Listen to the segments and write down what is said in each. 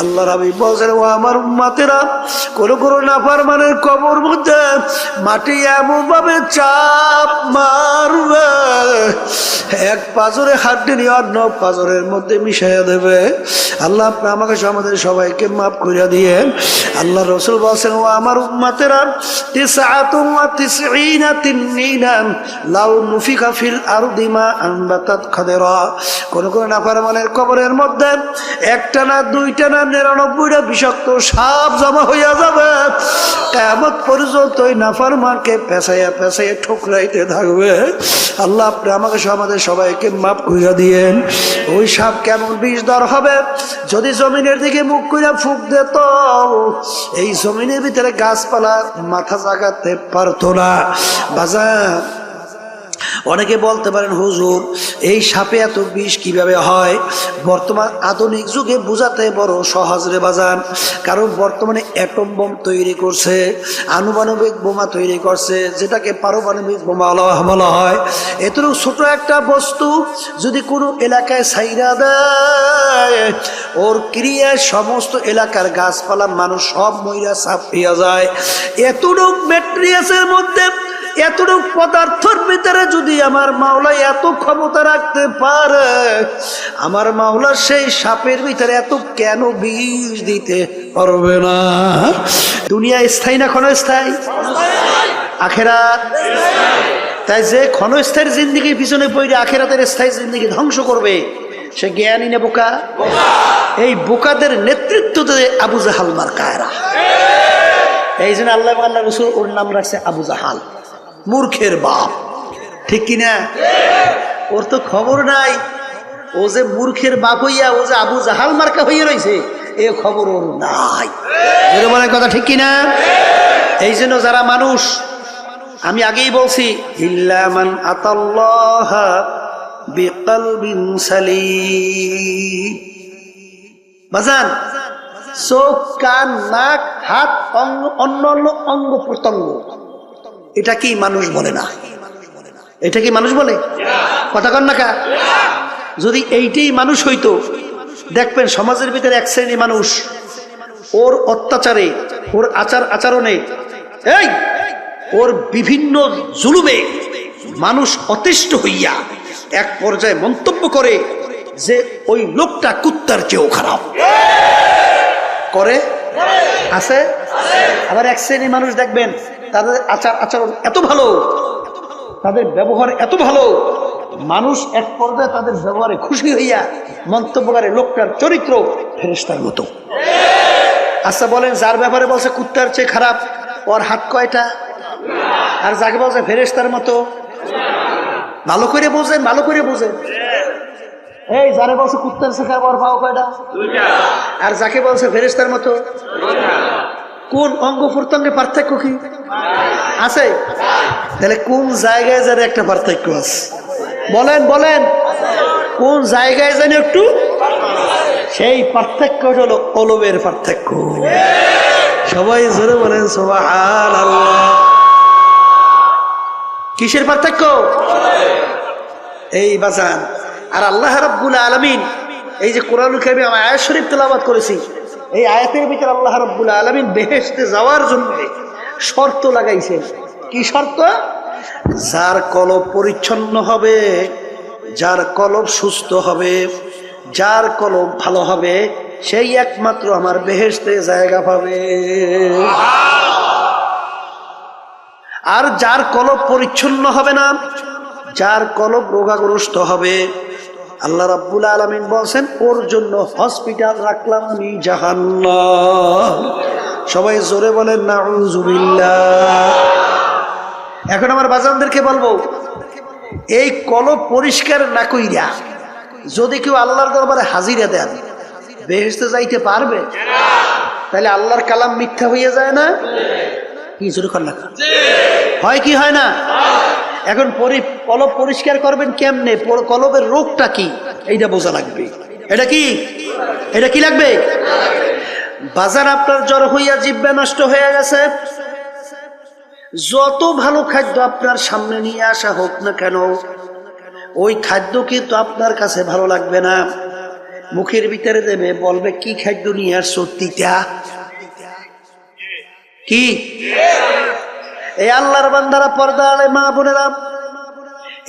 আল্লাহর হাবিব বলেন, ও আমার উম্মতেরা, কোন কোন নাফরমানের কবর মধ্যে মাটি এমন ভাবে চাপ মারবে, এক পাজরে হাড্ডি নিয়ে অন্য পাজরের মধ্যে মিশাইয়া দেবে। আল্লাহ আপনি আমাকে আমাদের সবাইকে মাফ করিয়া দিয়ে। আল্লাহ রসুল বলছেন, ও আমার উম্মতেরা, তিসআতুন ওয়া তিসঈনা তিননিনা লাউ নুফিকা ফিল আরদি মা আনবাতাত খাদিরা। কোন কোন নাফরমানের কবরের মধ্যে একটা না দুইটা না 99টা বিষাক্ত সাপ জমা হইয়া যাবে। কিয়ামত পর্যন্ত ওই নাফরমানকে পেঁচাইয়া পেঁচাইয়া ঠুকরাইতে থাকবে। আল্লাহ আপনি আমাকে আমাদের সবাইকে মাফ করিয়া দিয়েন। ওই সাপ কেমন বিষধর হবে, যদি জমিনের দিকে মুখ কইরা ফুঁক দিত, এই জমিনের ভিতরে গাছপালা মাথা জাগাতে পারতো না। বাজার অনেকে বলতে পারেন, হুজুর এই সাপে এত বিষ কিভাবে হয়? বর্তমান আধুনিক যুগে বোঝাতে বড় সহজ রে বাজান, কারণ বর্তমানে অ্যাটম বোম তৈরি করছে, আনুপানবিক বোমা তৈরি করছে, যেটাকে পারমাণবিক বোমা বলা হয়। এতটুকু ছোট একটা বস্তু যদি কোনো এলাকায় ছাইরা দেয়, ওর ক্রিয়ায় সমস্ত এলাকার গাছপালা মানুষ সব মইরা সাপ হইয়া যায়। এতটুকু ম্যাট্রিয়াসের মধ্যে, এতটুক পদার্থের ভিতরে যদি আমার মাওলা এত ক্ষমতা রাখতে পারে, আমার মাওলা সেই সাপের ভিতরে এত কেন বিষ দিতে পারবে না? দুনিয়া স্থায়ী না ক্ষণস্থায়ী? আখেরাত তাই যে ক্ষণস্থায়ী জিন্দেগির পিছনে পড়ে আখেরাতের স্থায়ী জিন্দেগি ধ্বংস করবে, সে জ্ঞানী না বোকা? এই বোকাদের নেতৃত্ব দেয় আবু জাহাল মার্কায়রা। এই জন্য আল্লাহ আল্লাহ রসুল ওর নাম রাখছে আবু জাহাল, মূর্খের বাপ। ঠিক কিনা? ওর তো খবর নাই ও যে মূর্খের বাপ হইয়া ও যে আবু জাহাল মার্কা হইয়া রয়েছে, এ খবর ওর নাই। বলে কথা ঠিক কিনা? এই জন্য যারা মানুষ, আমি আগেই বলছি, ইল্লা মান আতাল্লাহ বিকলবিন সালিম। বাজান, চোখ, কান, নাক, হাত, অন্য অন্য অঙ্গ প্রত্যঙ্গ, এটা কি মানুষ বলে না? এটা কি মানুষ বলে? কথা কন না কা? যদি এইটাই মানুষ হইতো, দেখবেন সমাজের ভিতরে এক শ্রেণী মানুষ ওর অত্যাচারে, ওর আচার আচরণে, এই ওর বিভিন্ন জুলুমে মানুষ অতিষ্ঠ হইয়া এক পর্যায়ে মন্তব্য করে যে ওই লোকটা কুত্তার চেয়েও খারাপ করে। আছে? আবার এক শ্রেণী মানুষ দেখবেন তাদের আচার আচরণ এত ভালো, তাদের ব্যবহার এত ভালো, মানুষ এক পর্যায়ে তাদের ব্যবহারে খুশি হইয়া মন্তব্য করে লোকটার চরিত্র ফেরেশতার মতো। আচ্ছা বলেন, যার ব্যাপারে বলছে কুত্তার চেয়ে খারাপ, ওর হাত কয়টা? আর যাকে বলছে ফেরেশতার মতো, ভালো করে বোঝেন, ভালো করে বোঝেন। এই যারে বলছে কুত্তার চেয়ে খারাপ, ওর পাও কয়টা? আর যাকে বলছে ফেরেশতার মতো, কোন অঙ্গ প্রত্যঙ্গে পার্থক্য কি আছে? তাহলে কোন জায়গায় যেন একটা পার্থক্য আছে? বলেন বলেন, কোন জায়গায় যেন একটু? সেই পার্থক্য হলো কলবের পার্থক্য। সবাই জোরে বলেন সুবহানাল্লাহ। কিসের পার্থক্য? এই বাজান। আর আল্লাহ রাব্বুল আলামিন এই যে কোরআনুল কারীমে আমি আয়াত শরীফ তেলাওয়াত করেছি, এই আয়াতের ভিতরে আল্লাহ রাব্বুল আলামিন বেহেশতে যাওয়ার জন্য শর্ত লাগাইছেন। কি শর্ত? যার কলব পরিচ্ছন্ন হবে, যার কলব সুস্থ হবে, যার কলব ভালো হবে, সেই একমাত্র আমার বেহেশতে জায়গা পাবে। আর যার কলব পরিচ্ছন্ন হবে না, যার কলব রোগাগ্রস্ত হবে, আল্লাহ রাব্বুল আলামিন বলছেন ওর জন্য হসপিটাল রাখলাম আমি জাহান্নাম। সবাই জোরে বলেন নাউযুবিল্লাহ। এখন আমার বাজানদেরকে বলবো, এই কলব পরিষ্কার না কইরা যদি কেউ আল্লাহর দরবারে হাজিরা দেন, বেহেশতে যাইতে পারবে? তাহলে আল্লাহর কালাম মিথ্যা হইয়া যায় না? কি জোরে কর না? হয় কি হয় না? এখন কলব পরিষ্কার করবেন কেমনে? কলবের রোগটা কি এইটা বোঝা লাগবে। এটা কি? এটা কি লাগবে? বাজার আপনার জ্বর হইয়া জিহ্বা নষ্ট হয়ে গেছে, যত ভালো খাদ্য আপনার সামনে নিয়ে আসা হোক না কেন, ওই খাদ্য কিন্তু আপনার কাছে ভালো লাগবে না। মুখের ভিতরে দেবে, বলবে কি খাদ্য নিয়ে আসছো? তিতা। কি এই আল্লাহর বান্দারা, পর্দা আলে মা বোনেরা,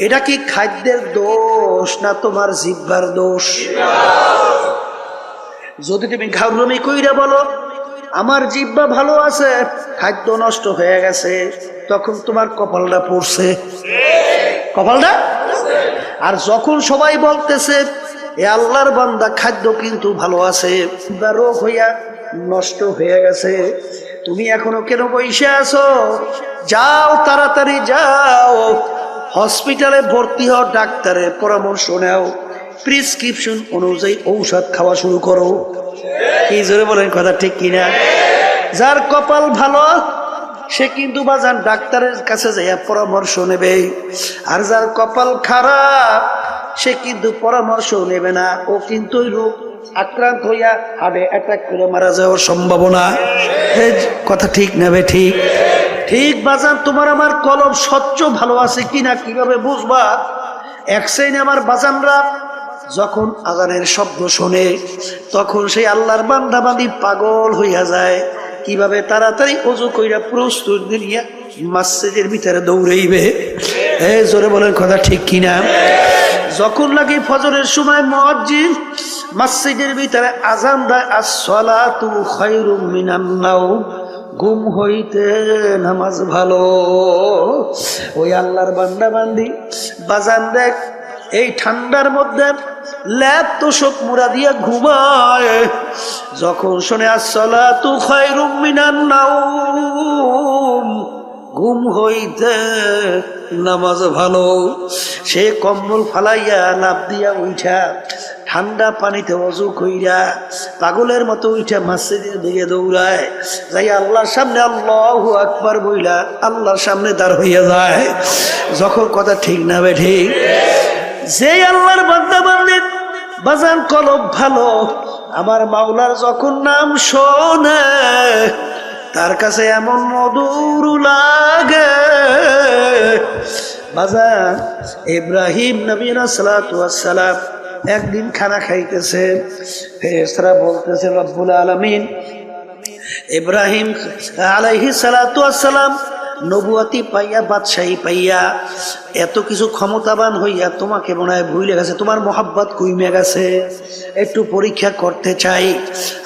এটা কি খাদ্যের দোষ না তোমার জিহ্বার দোষ? যদি তুমি ঘাউরমি কইরা বলো আমার জিহ্বা ভালো আছে, খাদ্য নষ্ট হয়ে গেছে, তখন তোমার কপালটা পড়ছে, কপালটা। আর যখন সবাই বলতেছে এ আল্লাহর বান্দা খাদ্য কিন্তু ভালো আছে, রোগ হইয়া নষ্ট হয়ে গেছে, তুমি এখনো কেন বসে আছো? যাও, তাড়াতাড়ি যাও, হসপিটালে ভর্তি হও, ডাক্তারের পরামর্শ নাও, প্রেসক্রিপশন অনুযায়ী ঔষধ খাওয়া শুরু করো। কি জোরে বলেন, কথা ঠিক কিনা? যার কপাল ভালো সে কিন্তু বাজান ডাক্তারের কাছে যাইয়া পরামর্শ নেবে, আর যার কপাল খারাপ সে কিন্তু পরামর্শ নেবে না, ও কিন্তু ওই রোগ আক্রান্ত হইয়া হার্টে অ্যাটাক করে মারা যাওয়ার সম্ভাবনা। কথা ঠিক নেবে? ঠিক ঠিক বাজান, তোমার আমার কলম স্বচ্ছ ভালো আছে কিনা কিভাবে বুঝবা? এক শ্রেণী আমার বাজানরা যখন আজানের শব্দ শোনে তখন সেই আল্লাহর বান্দা বান্দি পাগল হইয়া যায়, কিভাবে তাড়াতাড়ি ওযু কইরা প্রস্তুত নিয়া মসজিদের ভিতরে দৌড়াইবে। জোরে বলেন, কথা ঠিক কিনা? যখন লাগি ফজরের সময় মুয়াজ্জিন মসজিদের ভিতরে আজান দেয়, আসসালাতু খায়রুম মিনান নাওম, ঘুম হইতে নামাজ ভালো, ওই আল্লাহর বান্দা বান্দি বাজান দেখ এই ঠান্ডার মধ্যে ল্যাপ তো সব মুড়া দিয়া ঘুমায়, যখন শোনে আসসালাতু খায়রুম মিনান নাওম, ঘুম হইতে নামাজ ভালো, সে কম্বল ফালাইয়া লাভ দিয়া উঠা ঠান্ডা পানিতে ওযু কইরা পাগলের মতো উঠা মসজিদের দিকে দৌড়ায়, যাই আল্লাহর সামনে আল্লাহু আকবার বইলা আল্লাহর সামনে দাঁড় হইয়া যায়। যখন কথা ঠিক না বে ঠিক? যে আল্লাহর বান্দা বান্দি বাজান কলব ভালো, আমার মাওলার যখন নাম শোনে তার কাছে এমন মধুর লাগে। বাজান ইব্রাহিম নবী সালাতু ওয়াস সালাম একদিন খানা খাইতেছে, ফেরেশতারা বলতেছে রব্বুল আলামিন ইব্রাহিম আলাইহিস সালাতু ওয়াস সালাম নবুয়তি পাইয়া, বাদশাহী পাইয়া, এত কিছু ক্ষমতাবান হইয়া তোমাকে মনে হয় ভুলে গেছে, তোমার মোহাব্বত কইমে গেছে, একটু পরীক্ষা করতে চাই।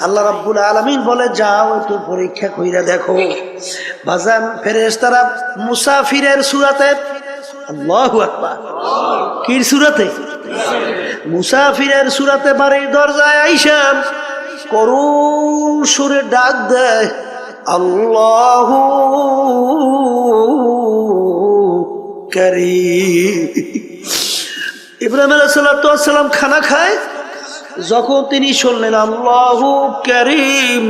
আল্লাহ রাব্বুল আলামিন বলে যাও একটু পরীক্ষা কইরা দেখো। বাজান ফেরেশতারা মুসাফিরের সূরাতে, আল্লাহু আকবার, কি সূরাতে? মুসাফিরের সূরাতে বাড়ির দরজায় আইসা করুণ সুরে ডাক দেয়, আল্লাহু কারীম। ইব্রাহিম আলাইহিস সালাতু ওয়াস সালাম খানা খায়, যখন তিনি শুনলেন আল্লাহু কারীম,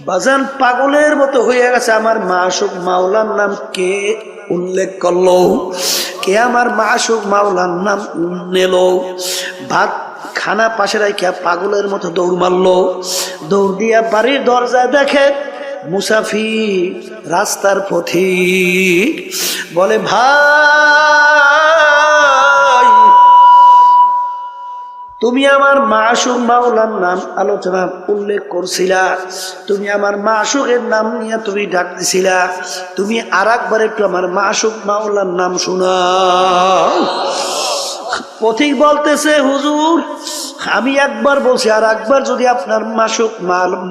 বাজান পাগলের মতো হয়ে গেছে। আমার মাশুক মাওলার নাম কে উল্লেখ করলো, কে আমার মাশুক মাওলার নাম নিল। ভাত খানা পাশে রাখিয়া পাগলের মতো দৌড় মারলো, দৌড় দিয়া বাড়ির দরজায় দেখে মুসাফির রাস্তার পথিক, বলে ভাই তুমি আমার মাশুক মাওলার নাম আলোচনা উল্লেখ করছিলা, তুমি আমার মাশুকের নাম নিয়ে তুমি ডাক দিছিলা, তুমি আর একবার একটু আমার মাশুক মাওলার নাম শোনাও। পথিক বলতেছে হুজুর আমি একবার বলছি, আর একবার যদি আপনার মাশুক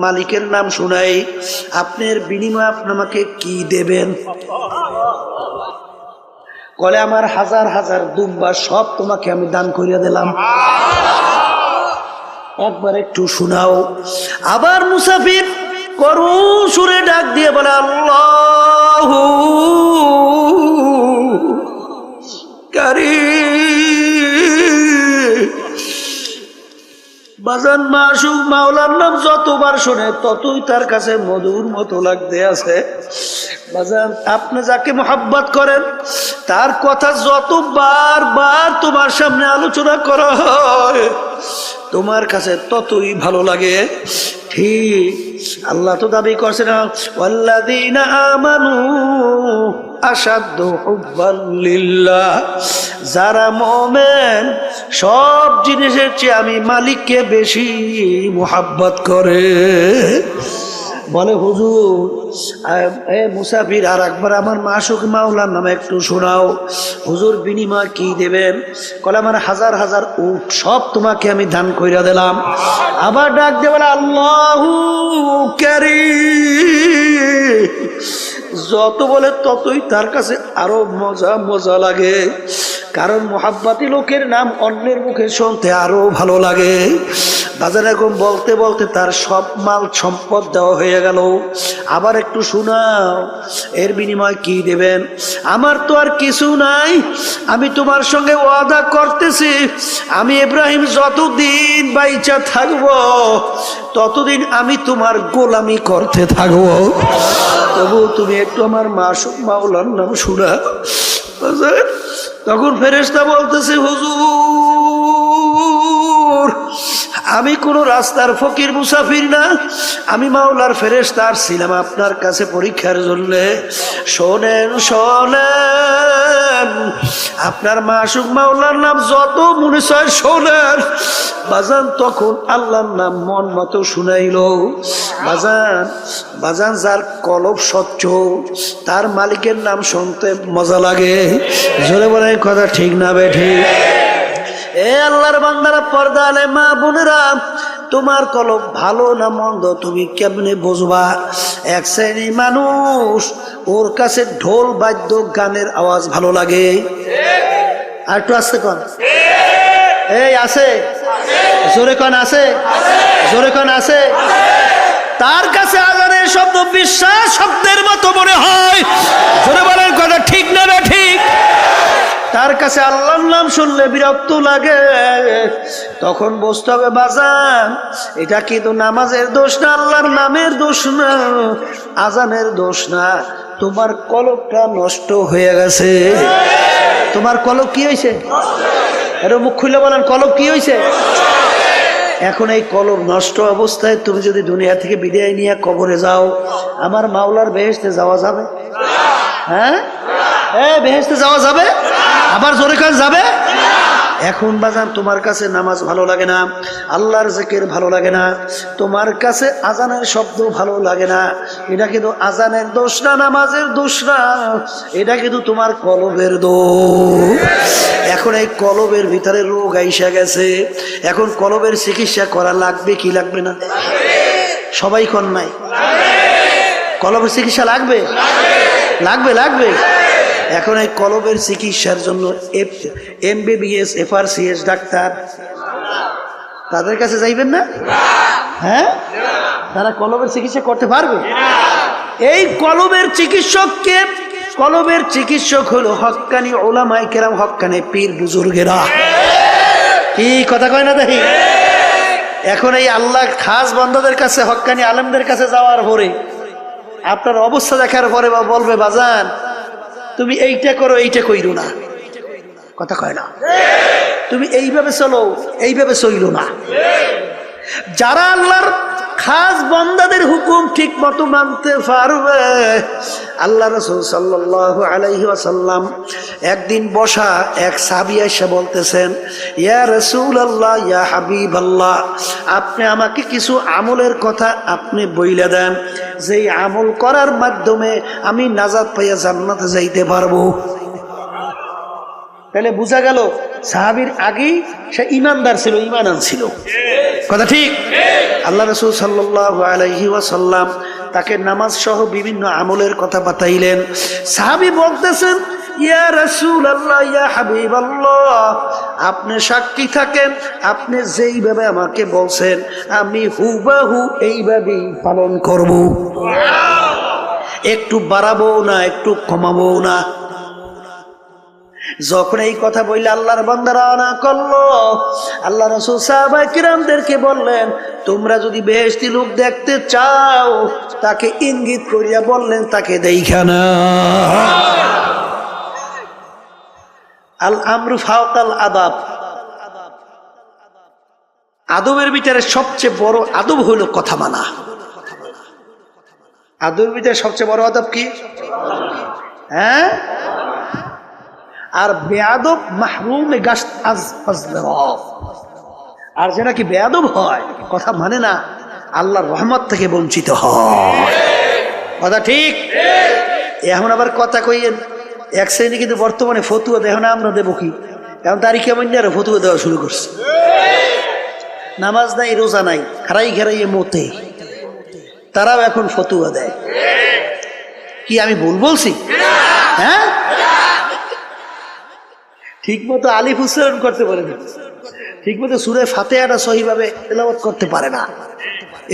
মালিকের নাম শুনাই আপনার বিনিময়ে আপনি আমাকে কি দেবেন? কলে আমার হাজার হাজার দুম্বা সব তোমাকে আমি দান করিয়া দিলাম, একবার একটু শোনাও। আবার মুসাফির করুণ সুরে ডাক দিয়ে বলে আল্লাহু কারীম। বাজান মাশুক মাওলার নাম যতবার শোনে ততই তার কাছে মধুর মতো লাগতে আছে। বাজান আপনি যাকে মোহাব্বত করেন তার কথা যত বারবার তোমার সামনে আলোচনা করা হয় তোমার কাছে ততই ভালো লাগে। ঠিক আল্লাহ তো দাবি করছে না, ওয়াল্লাযীনা আমানু আশাদ্দু হুব্বান লিল্লাহ। যারা মুমিন সব জিনিসের চেয়ে আমি মালিককে বেশি মুহাব্বত করে। বলে হুজুর মুসাফির আর একবার আমার মাসুক মাওলার নামে একটু শোনাও। হুজুর বিনিময় কি দেবেন? কলে আমার হাজার হাজার উট সব তোমাকে আমি দান কইরা দিলাম। আবার ডাক দিয়ে বলে আল্লাহু কারীম। যত বলে ততই তার কাছে আরো মজা মজা লাগে, কারণ মোহাব্বতী লোকের নাম অন্যের মুখে শুনতে আরো ভালো লাগে। বাজার এখন বলতে বলতে তার সব মাল সম্পদ দেওয়া হয়ে গেল। আবার একটু শোনাও, এর বিনিময় কি দেবেন? আমার তো আর কিছু নাই, আমি তোমার সঙ্গে ওয়াদা করতেছি, আমি ইব্রাহিম যতদিন বাইচা থাকবো ততদিন আমি তোমার গোলামি করতে থাকবো। তবু তুমি একটু আমার মাসুক মাওলার নাম শোনা। তখন ফেরেশতা বলতেছে হুজুর আমি কোন রাস্তার ফকির মুসাফির না, আমি মাওলার ফেরেশতা ছিলাম আপনার কাছে পরীক্ষার জন্য। শোনেন শোনেন, আপনার মাসুক মাওলার নাম যত মনে চায় শোনেন। বাজান তখন আল্লাহর নাম মন মতো শুনাইল। বাজান বাজান যার কলব স্বচ্ছ তার মালিকের নাম শুনতে মজা লাগে। জোরে বলে কথা ঠিক না বেঠিক? এ আল্লাহর বান্দারা, পর্দা আলে মা বোনেরা, তোমার কলব ভালো না মন্দ তুমি কেমনে বুঝবা? এক শ্রেণী মানুষ ওর কাছে ঢোল বাদ্য গানের আওয়াজ ভালো লাগে। আর একটু আসতে কন, এই আছে জোরে কন, আছে জোরে কন, আছে। তার কাছে আজানের শব্দ বিশ্বাস শব্দের মতো মনে হয়। জোরে বলেন কথা ঠিক না ঠিক? তার কাছে আল্লাহর নাম শুনলে বিরক্ত লাগে। তখন বুঝতে হবে বাজান এটা কিন্তু নামাজের দোষ না, আল্লাহর নামের দোষ না, আজানের দোষ না, তোমার কলবটা নষ্ট হয়ে গেছে। তোমার কলব কি হয়েছে? এটা মুখ খুলে বলেন, কলব কি হয়েছে? এখন এই কলব নষ্ট অবস্থায় তুমি যদি দুনিয়া থেকে বিদায় নিয়ে কবরে যাও, আমার মাওলার বেহেশতে যাওয়া যাবে? হ্যাঁ, বেহেশতে যাওয়া যাবে? আবার জোরে কাজ যাবে? এখন বাজান তোমার কাছে নামাজ ভালো লাগে না, আল্লাহর জিকির ভালো লাগে না, তোমার কাছে আজানের শব্দ ভালো লাগে না, এটা কিন্তু আজানের দোষ না, নামাজের দোষ না, এটা কিন্তু তোমার কলবের দোষ। এখন এই কলবের ভিতরে রোগ আইসা গেছে। এখন কলবের চিকিৎসা করা লাগবে কি লাগবে না? সবাই কন নাই? কলবের চিকিৎসা লাগবে, লাগবে, লাগবে। এখন এই কলবের চিকিৎসার জন্য MBBS FRCS ডাক্তার তাদের কাছে যাইবেন না? হ্যাঁ, তারা কলবের চিকিৎসা করতে পারবে? এই কলবের চিকিৎসককে, কলবের চিকিৎসক হলো হক্কানি উলামায়ে কেরাম, হক্কানি পীর বুজুর্গেরা। কি কথা কয় না দেখি? এখন এই আল্লাহ খাস বান্দাদের কাছে, হক্কানি আলেমদের কাছে যাওয়ার পরে আপনার অবস্থা দেখার পরে বলবে বাজান তুমি এইটা করো, এইটা কইরো না। কথা কয় না? তুমি এইভাবে চলো, এইভাবে চইলো না। যারা আল্লাহর খাস বান্দাদের হুকুম ঠিক মতো মানতে পারবে, আল্লাহ রাসূল সাল্লাল্লাহু আলাইহি ওয়াসাল্লাম একদিন বসা এক সাহাবী এসে বলতেছেন, ইয়া রাসূলুল্লাহ, ইয়া হাবিবাল্লাহ, আপনি আমাকে কিছু আমলের কথা আপনি বইলা দেন, যেই আমল করার মাধ্যমে আমি নাজাত পাইয়া জান্নাতে যাইতে পারবো। তাহলে বোঝা গেল সাহাবীর আগেই সে ইমানদার ছিল, ইমান আনছিল। কথা ঠিক? আল্লাহ রাসূল সাল্লাল্লাহু আলাইহি ওয়াসাল্লাম তাকে নামাজ সহ বিভিন্ন আমলের কথা বাতাইলেন। সাহাবী বলতেছেন, ইয়া রাসূলুল্লাহ, ইয়া হাবিবাল্লাহ, আপনি সাক্ষী থাকেন, আপনি যেইভাবে আমাকে বলছেন আমি হুবহু এইভাবেই পালন করব। একটু বাড়াবো না, একটু কমাবো না। যখন এই কথা বললে আল্লাহর বান্দারা না করলো, আল্লাহ রাসূল সাহাবায়ে কিরামদেরকে বললেন, তোমরা যদি বেহেশতি লোক দেখতে চাও তাকে ইঙ্গিত করিয়া বললেন তাকে দেইখা না। আল আমরু ফাওকাল আদাব, আদবের ভিতরে সবচেয়ে বড় আদব হলো কথা মানা। আদবের ভিতরে সবচেয়ে বড় আদব কি? হ্যাঁ, আর বেয়াদব মাহরুমে গাছ আর যে নাকি বেয়াদব হয়, কথা মানে না, আল্লাহর রহমত থেকে বঞ্চিত হয়। কথা ঠিক? এখন আবার কথা কইয়েন এক শ্রেণী কিন্তু বর্তমানে ফতুয়া দেহ না, আমরা দেবো কি? এখন তারই কেমন আরো ফতুয়া দেওয়া শুরু করছে। নামাজ নাই, রোজা নাই, খারাই ঘেরাইয়ে মতে, তারাও এখন ফতুয়া দেয়। কি আমি ভুল বলছি? হ্যাঁ, ঠিক মতো আলিফ উচ্চারণ করতে পারে না, ঠিক মতো সূরা ফাতিহাটা সহিভাবে তেলাওয়াত করতে পারে না,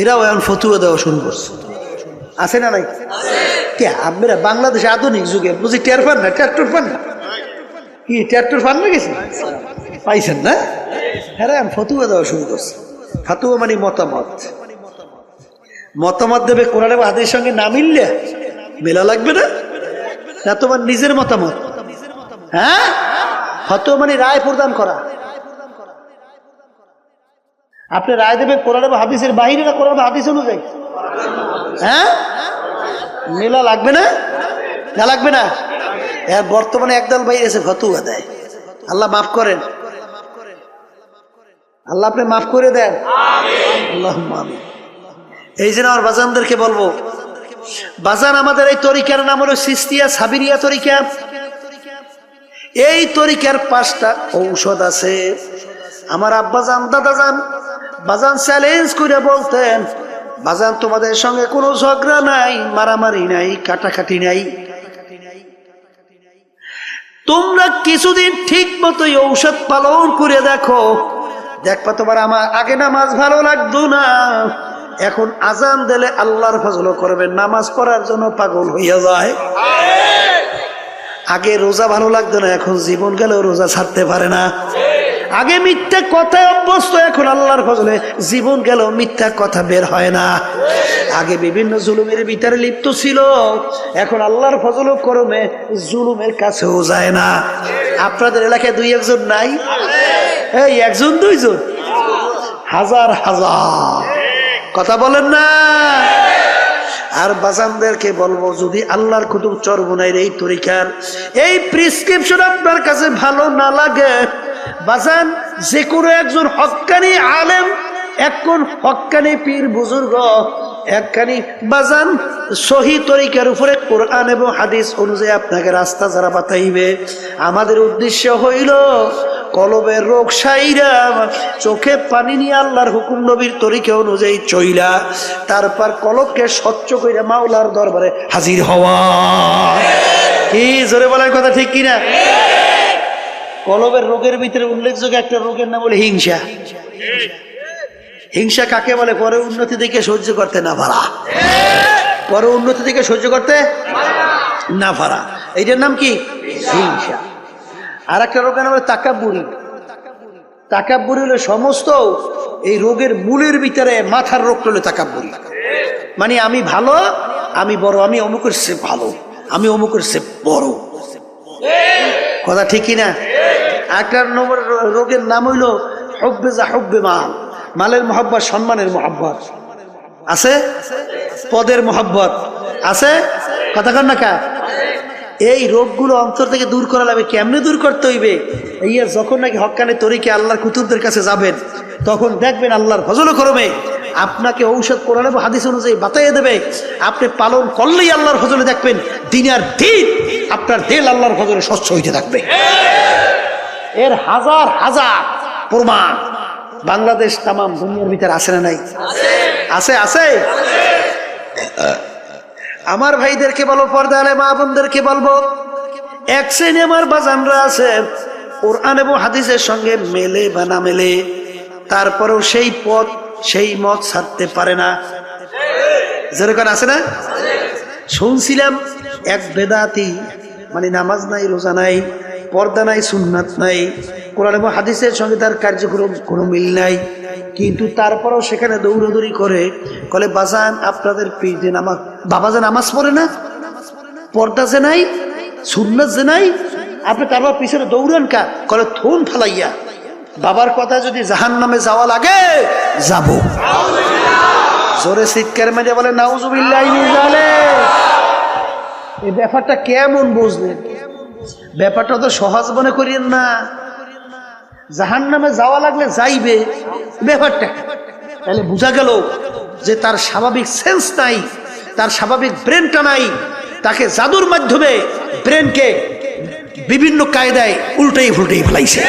এরাও এখন ফতুয়া দেওয়া শুরু করছে। আছে না নাই? কে আপনারা বাংলাদেশে আধুনিক যুগে বুঝি টের পান না? ট্রাক্টর পান না? কি ট্রাক্টর পান না গেছে? পাইছেন না? হ্যাঁ, এখন ফতুয়া দেওয়া শুরু করছে। ফতুয়া মানে মতামত, মতামত দেবে কোরআন এবং হাদিসের সঙ্গে না মিললে মেলা লাগবে না, না তোমার নিজের মতামত। হ্যাঁ, ফতুয়া মানে রায় প্রদান করা। আপনি রায় দেবে কোরআন এবং হাদিসের বাইরে না কোরআন এবং হাদিস অনুযায়ী? হ্যাঁ, মেলা লাগবে না? না লাগবে না? বর্তমানে একদল ভাই এসে ফতুয়া দেয়। আল্লাহ মাফ করেন, আল্লাহ আপনি মাফ করে দেন। আল্লাহুম্মা আমিন। এই জন্য আমার বাজানদেরকে বলবো, বাজান আমাদের এই তরিকার নাম হলো সিস্তিয়া সাবিরিয়া তরিকা। এই তরিকার 5টা ঔষধ আছে। আমার আব্বাজান দাদাজান বাজান চ্যালেঞ্জ করে বলতেন, বাজান তোমাদের সঙ্গে কোনো ঝগড়া নাই, মারামারি নাই, কাটাকাটি নাই, তোমরা কিছুদিন ঠিক মতো ঔষধ পালন করে দেখো, দেখবা তোমার আমার আগে নামাজ ভালো লাগতো না, এখন আজান দিলে আল্লাহর ফজল করবে, নামাজ পড়ার জন্য পাগল হইয়া যায়। আগে রোজা ভালো লাগতো না, এখন জীবন গেলেও রোজা ছাড়তে পারে না। আগে মিথ্যা কথায় অভ্যস্ত, এখন আল্লাহর ফজলে জীবন গেলেও মিথ্যা কথা বের হয় না। আগে বিভিন্ন জুলুমের ভিতরে লিপ্ত ছিল, এখন আল্লাহর ফজল করমে জুলুমের কাছেও যায় না। আপনাদের এলাকায় 2-1 নাই? এই 1-2 হাজার হাজার, কথা বলেন না? আর বাজানদেরকে বলবো, যদি আল্লাহর কুতুব চরমনাইর এই তরিকার এই প্রেসক্রিপশন আপনার কাছে ভালো না লাগে, বাজান যে কোনো একজন হক্কানি আলেম, একজন হক্কানি পীর বুজুর্গ, একখানি বাজান সহি তরিকার উপরে কোরআন এবং হাদিস অনুযায়ী আপনাকে রাস্তা যারা বাতাইবে, আমাদের উদ্দেশ্য হইল কলবের রোগ সাইরা, চোখে পানি নিয়ে আল্লাহর হুকুম নবীর তরিকা অনুযায়ী চইলা, তারপর কলবকে স্বচ্ছ কইরা মাওলার দরবারে হাজির হওয়া। কি জোরে বলার কথা ঠিক কিনা? কলবের রোগের ভিতরে উল্লেখযোগ্য একটা রোগের নাম বলে হিংসা। হিংসা কাকে বলে? পরে উন্নতি দেখে সহ্য করতে না পারা, পরে উন্নতি দেখে সহ্য করতে না পারা, এইটার নাম কি? হিংসা। আর একটা রোগের নাম হলো তাকাব্বুরি। তাকাব্বুরি হলো সমস্ত এই রোগের মূলের ভিতরে মাথার রোগ হলো তাকাব্বুরি, মানে আমি ভালো, আমি বড়, আমি অমুকের সে ভালো, আমি অমুকের সে বড়। কথা ঠিক কিনা? একটা নম্বর রোগের নাম হইল হুব্বে যা হুব্বে মাল, মালের মহব্বত, সম্মানের মহব্বত আছে, পদের মহব্বত আছে, কথা কন না কা? এই রোগগুলো অন্তর থেকে দূর করা লাগবে। কেমনে দূর করতে হইবে? এই যখন নাকি হক্কানি তরিকে আল্লাহর কুতুবদের কাছে যাবেন, তখন দেখবেন আল্লাহর ফজল করমে আপনাকে ঔষধ কোরআন এবং হাদিস অনুযায়ী বাতাইয়ে দেবে। আপনি পালন করলেই আল্লাহর ফজলে দেখবেন দিন আর দিন আপনার দিল আল্লাহর ফজলে স্বচ্ছ হইতে থাকবে। এর হাজার হাজার প্রমাণ বাংলাদেশ তাম দুনিয়ার ভিতরে আছে না নাই? আছে, আছে। আমার ভাইদেরকে বলবো, পর্দা আলে মা বোনদেরকে বলবো, এক শ্রেণী আমার বাজানরা আছে কোরআন এবং হাদিসের সঙ্গে মেলে বা না মেলে, তারপরেও সেই পথ সেই মত ছাড়তে পারে না। যেরকম আছে না? শুনছিলাম এক বেদাতি, মানে নামাজ নাই, রোজা নাই, পর্দা নাই, সুন্নাত নাই, কোরআন এবং হাদিসের সঙ্গে তার কার্যক্রম কোনো মিল নাই, কিন্তু তারপরেও সেখানে দৌড়দৌড়ি করে বলে, বাজান আপনাদের পীর নামাজ, বাবা যে নামাজ পড়ে না, পর্দা যে নাই, সুন্নাত যে নাই, আপনি তারপর পিছনে দৌড়ান কা? বলে থুন ফালাইয়া, বাবার কথা যদি জাহান্নামে যাওয়া লাগে যাব। জোরে চিৎকার মেরে বলে নাউজুবিল্লাহি মিন যালিক। এই ব্যাপারটা কেমন বুঝলেন? ব্যাপারটা তো সহজ মনে করিয়েন না। জাহান্নামে যাওয়া লাগলে যাইবে, ব্যাপারটা তাহলে বোঝা গেল যে তার স্বাভাবিক সেন্স নাই, তার স্বাভাবিক ব্রেনটা নাই। তাকে জাদুর মাধ্যমে ব্রেনকে বিভিন্ন কায়দায় উল্টেই ফুলটেই ফেলাইছে।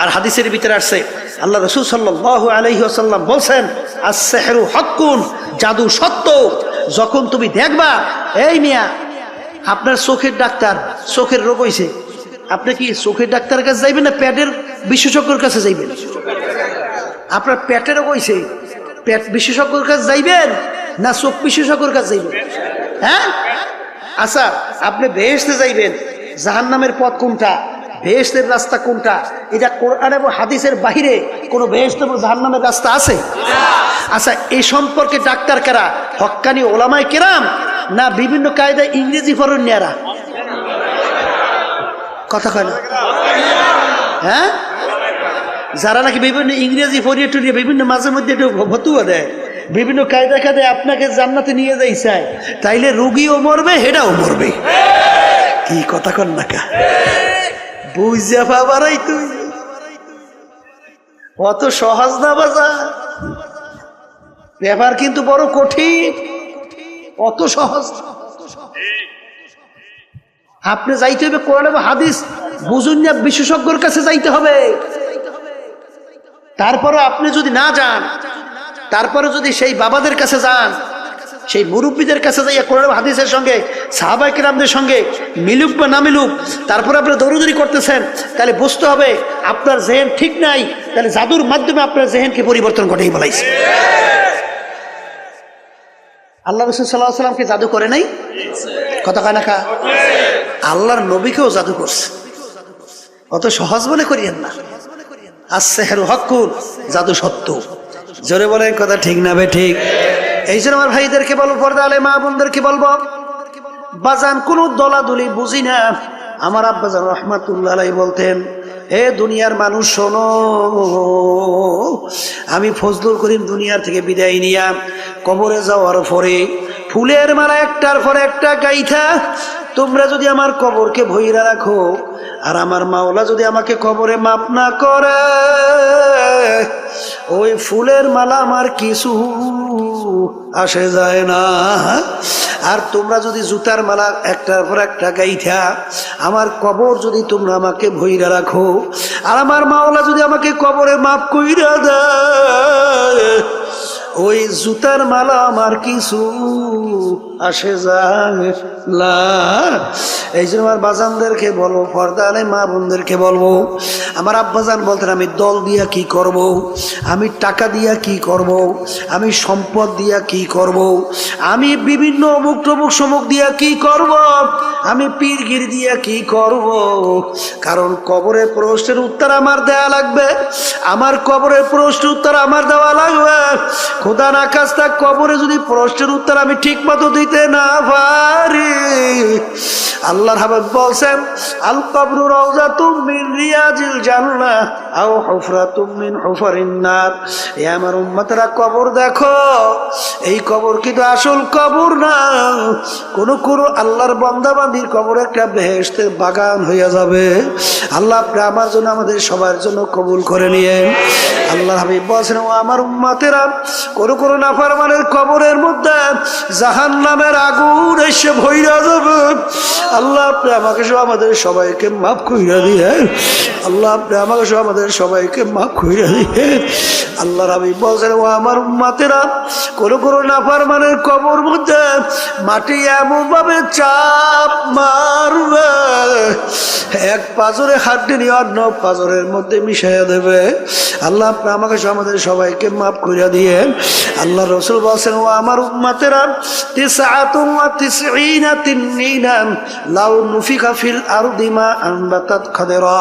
আর হাদিসের ভিতরে আসছে আল্লাহ রাসূল সাল্লাল্লাহু আলাইহি ওয়াসাল্লাম বলছেন, আস-সিহরু হাক্কুন, জাদু সত্য। যখন তুমি দেখবা, এই মিয়া আপনার চোখের ডাক্তার, চোখের রোগ হইছে, আপনি কি চোখের ডাক্তারের কাছে যাইবেন না পেটের বিশেষজ্ঞের কাছে যাইবেন? আপনার পেটের রোগ হইছে, পেট বিশেষজ্ঞের কাছে যাইবেন না চোখ বিশেষজ্ঞের কাছে যাইবেন? হ্যাঁ, আচ্ছা আপনি বেহেশতে যাইবেন, জাহান্নামের পথ কোনটা, বেহেশতের রাস্তা কোনটা, এটা কোরআন এবং হাদিসের বাহিরে কোনো বেহেশত এবং জাহান্নামের রাস্তা আছে? আচ্ছা, এই সম্পর্কে ডাক্তার কারা? হক্কানি ওলামায়ে কেরাম না বিভিন্ন কায়দায় ইংরেজি ফরণ্যারা? কথা কয় না? হ্যাঁ, যারা নাকি বিভিন্ন ইংরেজি ফরিয়ে টুরিয়ে বিভিন্ন মাঝে মধ্যে একটু ফতুয়া দেয়, বিভিন্ন কায়দা কায়দায় আপনাকে জান্নাতে নিয়ে যাই চায়, তাইলে রুগীও মরবে, হেডাও মরবে। কি কথা কন না কা? বুঝা পাবারাই তুই অত সহজ না বাজা, ব্যাপার কিন্তু বড় কঠিন, অত সহজ। আপনি যাইতে হবে কোরআন এবং হাদিস বুঝুন না, বিশেষজ্ঞর কাছে যাইতে হবে। তারপরে আপনি যদি না যান, তারপরে যদি সেই বাবাদের কাছে যান, সেই মুরব্বীদের কাছে যাইয়া কোরআন এবং হাদিসের সঙ্গে সাহাবায়ে কেরামদের সঙ্গে মিলুক বা না মিলুক, তারপরে আপনি দৌড়দৌড়ি করতেছেন, তাহলে বুঝতে হবে আপনার জেহেন ঠিক নাই। তাহলে জাদুর মাধ্যমে আপনার জেহেনকে পরিবর্তন ঘটেই বলাইছে। আল্লাহ রাসূল সাল্লাল্লাহু আলাইহি ওয়াসাল্লামকে জাদু করে নাই? কথা কয় না কা? আল্লাহর নবীকেও জাদু করছে, অত সহজ মনে করিয়েন না। আস-সিহরু হাক্কুন, জাদু সত্য। জোরে বলেন কথা ঠিক না বে ঠিক? এই জন্য আমার ভাইদেরকে বলবো, পর্দা আলে মা বোনদেরকে বলবো, বাজান কোন দলাদলি বুঝি না। আমার আব্বাজান রাহমাতুল্লাহ আলাইহি বলতেন, হে দুনিয়ার মানুষ শোনো, আমি ফজলুল করিম দুনিয়ার থেকে বিদায় নিয়া কবরে যাওয়ার পরে ফুলের মালা একটার পর একটা গাইথা তোমরা যদি আমার কবরকে ভইরা রাখো, আর আমার মাওলা যদি আমাকে কবরে মাপ না করে, ওই ফুলের মালা আমার কিছু আসে যায় না। আর তোমরা যদি জুতার মালা একটার পর একটা গাইথা আমার কবর যদি তোমরা আমাকে ভইরা রাখো, আর আমার মাওলা যদি আমাকে কবরে মাপ কইরা দেয়, ওই জুতার মালা আমার কিছু আসে যায় না। এই জন্য আমার বাজানদেরকে বলবো, পর্দা আলে মা বোনদেরকে বলবো, আমার আব্বাজান বলতেন, আমি দল দিয়া কি করব, আমি টাকা দিয়া কি করব, আমি সম্পদ দিয়া কি করব, আমি বিভিন্ন অমুক টমুক সমুক দিয়া কি করব, আমি পীরগির দিয়া কি করব। কারণ কবরের প্রশ্নের উত্তর আমার দেয়া লাগবে, আমার কবরের প্রশ্নের উত্তর আমার দেওয়া লাগবে। খোদা না খাস্তা কবরে যদি প্রশ্নের উত্তর আমি ঠিক মতো দিতে না পারি, আল্লাহর হাবিব বলছেন, আল কবরু রাউযাতুম মিন রিয়াজিল জান্নাহ আও হুফরাতুম মিন হুফারিন নার। এ আমার উম্মতরা, কবর দেখো, এই কবর কিন্তু আসল কবর না। কোন আল্লাহর বান্দা বান্দির কবর একটা বেহেশতের বাগান হইয়া যাবে। আল্লাহ আপনি আমার জন্য, আমাদের সবার জন্য কবুল করে নিয়েন। আল্লাহর হাবিব বলছেন, ও আমার উম্মতেরা, কোন নাফরমানের কবরের মধ্যে জাহান্নামের আগুন এসে ভইরা যাবে। আল্লাহ আপনি আমাকে সহ আমাদের সবাইকে মাফ কইরা দিয়ে, আল্লাহ আপনি আমাকে সহ আমাদের সবাইকে মাফ কইরা দিয়ে। আল্লাহর হাবিব বলছেন, ও আমার উম্মতেরা, কোন নাফরমানের কবর মধ্যে মাটি এমন ভাবে চাপ মারবে, এক পাজরে হাড্ডি নিয়ে অন্য পাজরের মধ্যে মিশাইয়া দেবে। আল্লাহ আপনি আমাকে সহ আমাদের সবাইকে মাফ কইরা দিয়ে। আল্লাহ রাসূল বলেন, ও আমার উম্মতেরা, 99 তিননিনান লাউ নুফিকা ফিল আরদি মা আনবাতাত খাদরা।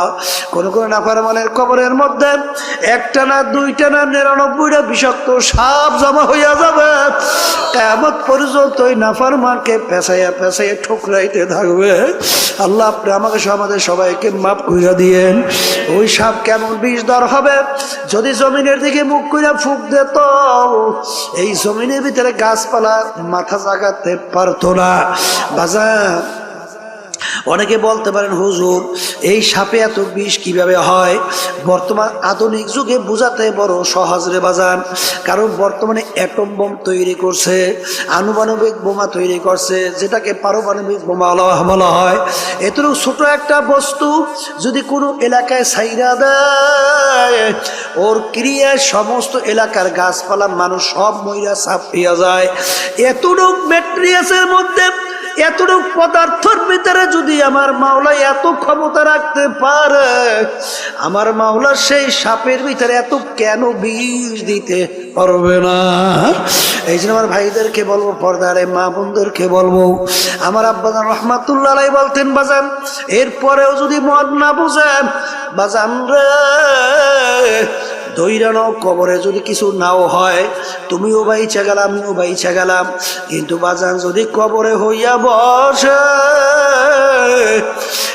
কোন নাফরমানের কবরের মধ্যে একটা না দুইটা না 99টা বিষাক্ত সাপ জমা হইয়া যাবে। কিয়ামত পর্যন্ত ওই নাফরমানকে পেছাইয়া পেছাইয়া ঠুকরাইতে থাকবে। আল্লাহ আপনি আমাকে আমাদের সবাইকে মাফ কইরা দিয়েন। ওই সাপ কেমন বিষধর হবে, যদি জমিনের দিকে মুখ কইরা ফুঁক দিত, এই জমিনের ভিতরে গাছপালা মাথা জাগাতে পারতো না। বাজার অনেকে বলতে পারেন হুজুর এই সাপে এত বিষ কিভাবে হয়? বর্তমান আধুনিক যুগে বোঝাতে বড় সহজ রে বাজান, কারণ বর্তমানে অ্যাটম বোম তৈরি করছে, আনুপানবিক বোমা তৈরি করছে, যেটাকে পারমাণবিক বোমা বলা হয়। এতটুকু ছোট একটা বস্তু যদি কোনো এলাকায় ছাইরা দেয়, ওর ক্রিয়ায় সমস্ত এলাকার গাছপালা মানুষ সব মইরা ছাপিয়া যায়। এতটুকু ম্যাটেরিয়ালসের মধ্যে, এতটুকু পদার্থের ভিতরে যদি আমার মাওলা এত ক্ষমতা রাখতে পারে, আমার মাওলা সেই সাপের ভিতরে এত কেন বিষ দিতে পারবে না? এই জন্য আমার ভাইদেরকে বলবো, পর্দারে মা বোনদেরকে বলবো, আমার আব্বাজান রহমাতুল্লাহ আলাইহি বলতেন বাজান, এরপরেও যদি মন না বুঝেন বাজান রে, দৈরানো কবরে যদি কিছু নাও হয়, তুমিও বাইচা গেলাম, আমিও বাইচা গেলাম, কিন্তু বাজান যদি কবরে হইয়া বসে,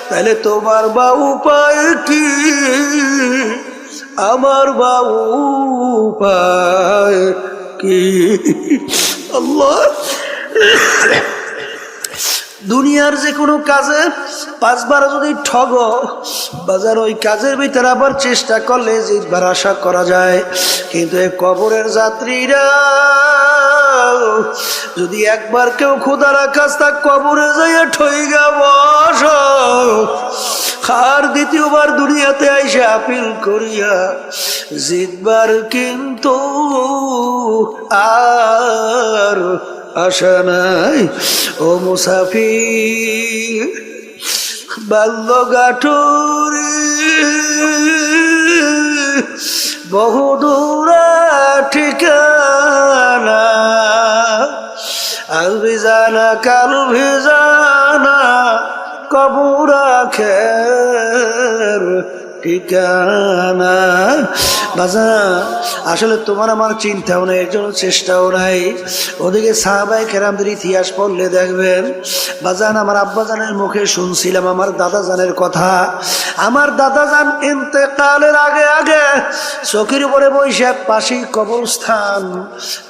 তাহলে তোমার বা উপায় কি, আমার বা উপায় কি? আল্লাহ, দুনিয়ার যে কোনো কাজে 5 বার যদি ঠগ বাজার, ওই কাজের ভিতরে আবার চেষ্টা করলে জিতবার আশা করা যায়। কিন্তু এই কবরের যাত্রীরা যদি একবার কেউ খোদার কাজটা কবরে যাইয়া ঠইগা বস, আর দ্বিতীয়বার দুনিয়াতে আইসা আপিল করিয়া জিতবার কিন্তু আর আশা নাই। ও মুসাফির বাল্যগাঠুরি বহুদূরা ঠিকানা, আজ ভিজানা কাল ভিজানা কবর আখের ঠিকানা। বাজান আসলে তোমার আমার চিন্তাও নাই, এর জন্য চেষ্টাও নাই। ওদিকে সাহাবায়ে কেরামদের ইতিহাস পড়লে দেখবেন বাজান, আমার আব্বাজানের মুখে শুনছিলাম আমার দাদাজানের কথা। আমার দাদাজান ইন্তেকালের আগে আগে চোখের উপরে বসে পাশেই কবরস্থান,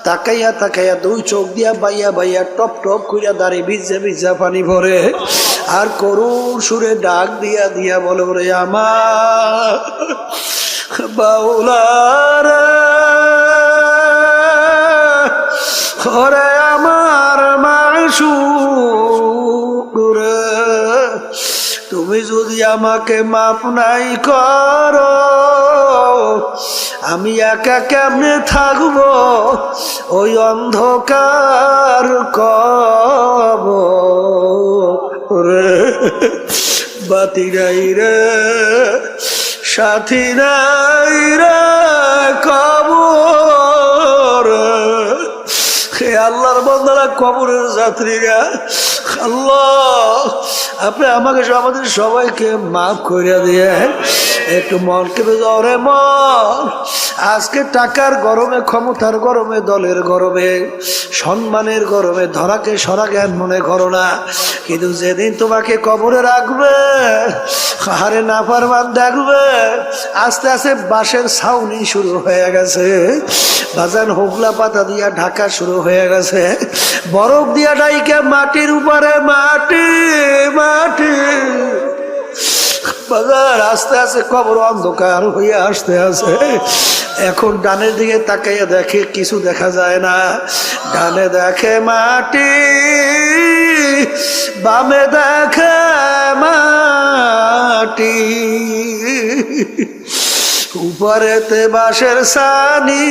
তাকাইয়া তাকাইয়া 2 চোখ দিয়া বাইয়া বাইয়া টপ টপ কইরা দাঁড়িয়ে ভিজা ভিজা পানি ভরে, আর করুণ সুরে ডাক দিয়া দিয়া বলে, ওরে আমার বাউলারে, ওরে আমার মাশউক রে, তুমি যদি আমাকে মাফ নাই করো, আমি একা কেমনে থাকবো ওই অন্ধকার কবরে? বাতি নাই রে, সাথী নাই রে কবর। হে আল্লাহর বান্দারা, কবরের যাত্রীরা, আল্লাহ আপনি আমাকে আমাদের সবাইকে মাফ করে দিয়ে একটু মনকে রে মন। আজকে টাকার গরমে, ক্ষমতার গরমে, দলের গরমে, সম্মানের গরমে ধরাকে সরা জ্ঞান মনে করো না, কিন্তু যেদিন তোমাকে কবরে রাখবে, হারে নাফরমান দেখবে আস্তে আস্তে বাঁশের ছাউনি শুরু হয়ে গেছে, বাজান হোগলা পাতা দিয়া ঢাকা শুরু হয়ে গেছে, বরফ দিয়া ডাইকে মাটির উপরে মাটি মাটি, বাজার আস্তে আস্তে কবর অন্ধকার হয়ে আসতে আছে। এখন ডানের দিকে তাকাইয়া দেখে কিছু দেখা যায় না, ডানে দেখে মাটি, বামে দেখে মাটি, উপরেতে বাঁশের ছানি,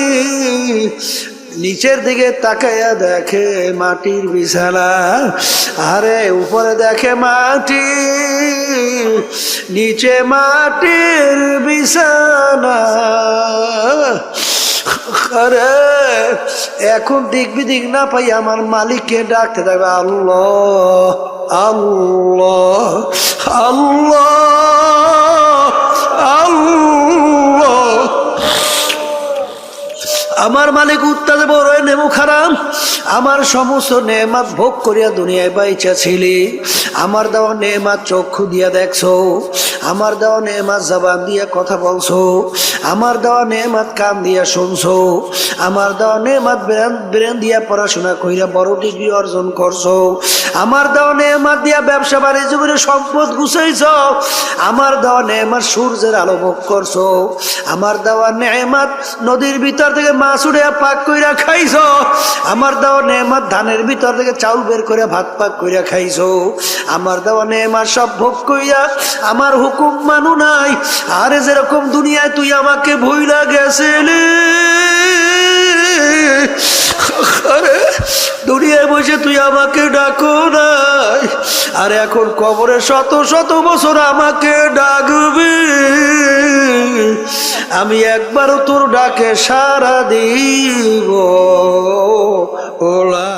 নিচের দিকে তাকাইয়া দেখে মাটির বিছানা, আরে উপরে দেখে মাটি, নিচে মাটির বিছানা। আরে এখন দিক বিদিক না পাই আমার মালিককে ডাকতে থাকবে, আল্লাহ আল্লাহ আল্লাহ আল্লাহ। আমার মালিক উত্তাদে বড় নেমু খারাপ, আমার সমস্ত নেয়ামত ভোগ করিয়া দুনিয়ায় বাইচা ছিলি, আমার দেওয়া নেয়ামত চক্ষু দিয়া দেখছো, আমার দেওয়া নেয়ামত জবান দিয়া কথা বলছো, আমার দেওয়া নেয়ামত কান দিয়া শুনছো, আমার দেওয়া নেয়ামত ব্রেন দিয়া পড়াশোনা কইরা বড় ডিগ্রি অর্জন করছো, আমার দেওয়া নেয়ামত দিয়া ব্যবসা বাণিজ্য করে সম্পদ গুছাইছো, আমার দেওয়া নেয়ামত সূর্যের আলো ভোগ করছো, আমার দেওয়া নেয়ামত নদীর ভিতর থেকে মাছ উঠে পাক কইরা খাইছো, আমার দেওয়া নেয়ামত ধানের ভিতর থেকে চাউল বের করে ভাত পাক কইরা খাইছো, আমার দেওয়া নেয়ামত সব ভোগ কইরা আমার হুকুম মানু নাই। আরে যেরকম দুনিয়ায় তুই আমাকে ভুইলা গেছিলি, আরে দুনিয়ায় বসে তুই আমাকে ডাকো নাই, আর এখন কবরে শত শত বছর আমাকে ডাকবি, আমি একবারও তোর ডাকে সাড়া দিব ওলা।